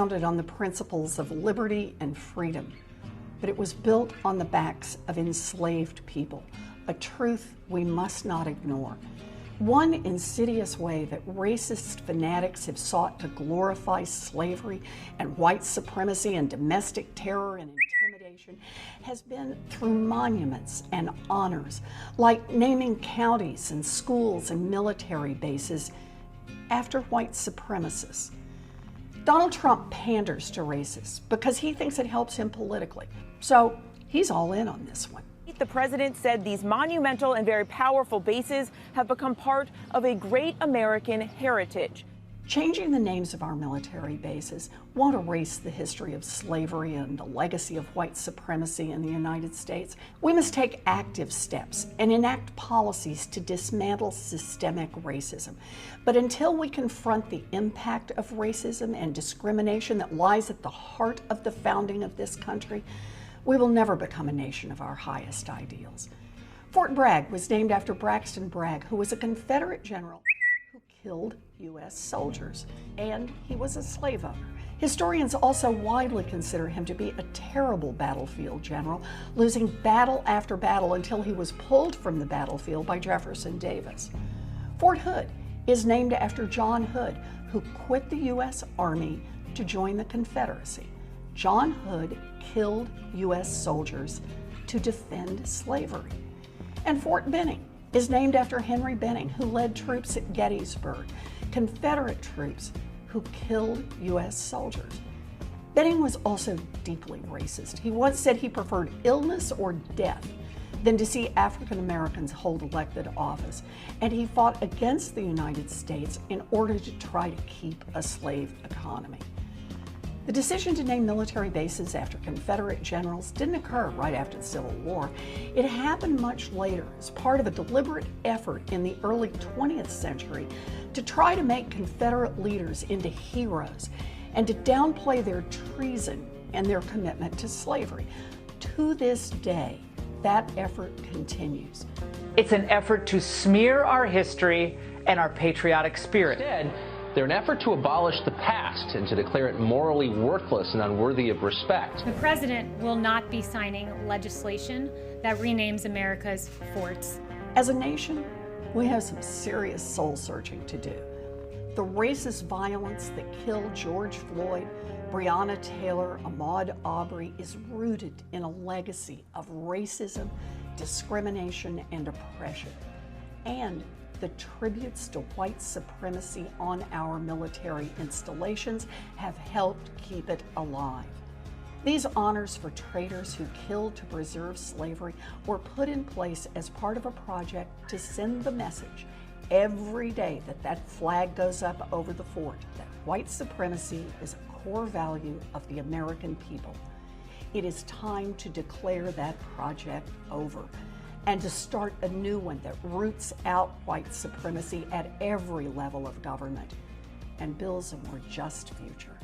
Founded on the principles of liberty and freedom, but it was built on the backs of enslaved people, a truth we must not ignore. One insidious way that racist fanatics have sought to glorify slavery and white supremacy and domestic terror and intimidation has been through monuments and honors, like naming counties and schools and military bases after white supremacists. Donald Trump panders to racists because he thinks it helps him politically. So he's all in on this one. The president said these monumental and very powerful bases have become part of a great American heritage. Changing the names of our military bases won't erase the history of slavery and the legacy of white supremacy in the United States. We must take active steps and enact policies to dismantle systemic racism. But until we confront the impact of racism and discrimination that lies at the heart of the founding of this country, we will never become a nation of our highest ideals. Fort Bragg was named after Braxton Bragg, who was a Confederate general who killed U.S. soldiers, and he was a slave owner. Historians also widely consider him to be a terrible battlefield general, losing battle after battle until he was pulled from the battlefield by Jefferson Davis. Fort Hood is named after John Hood, who quit the U.S. Army to join the Confederacy. John Hood killed U.S. soldiers to defend slavery. And Fort Benning is named after Henry Benning, who led troops at Gettysburg, Confederate troops who killed U.S. soldiers. Benning was also deeply racist. He once said he preferred illness or death than to see African Americans hold elected office, and he fought against the United States in order to try to keep a slave economy. The decision to name military bases after Confederate generals didn't occur right after the Civil War. It happened much later as part of a deliberate effort in the early 20th century to try to make Confederate leaders into heroes and to downplay their treason and their commitment to slavery. To this day, that effort continues. It's an effort to smear our history and our patriotic spirit. Instead, they're an effort to abolish the past and to declare it morally worthless and unworthy of respect. The president will not be signing legislation that renames America's forts. As a nation, we have some serious soul searching to do. The racist violence that killed George Floyd, Breonna Taylor, Ahmaud Arbery is rooted in a legacy of racism, discrimination, and oppression. And the tributes to white supremacy on our military installations have helped keep it alive. These honors for traitors who killed to preserve slavery were put in place as part of a project to send the message every day that that flag goes up over the fort that white supremacy is a core value of the American people. It is time to declare that project over and to start a new one that roots out white supremacy at every level of government and builds a more just future.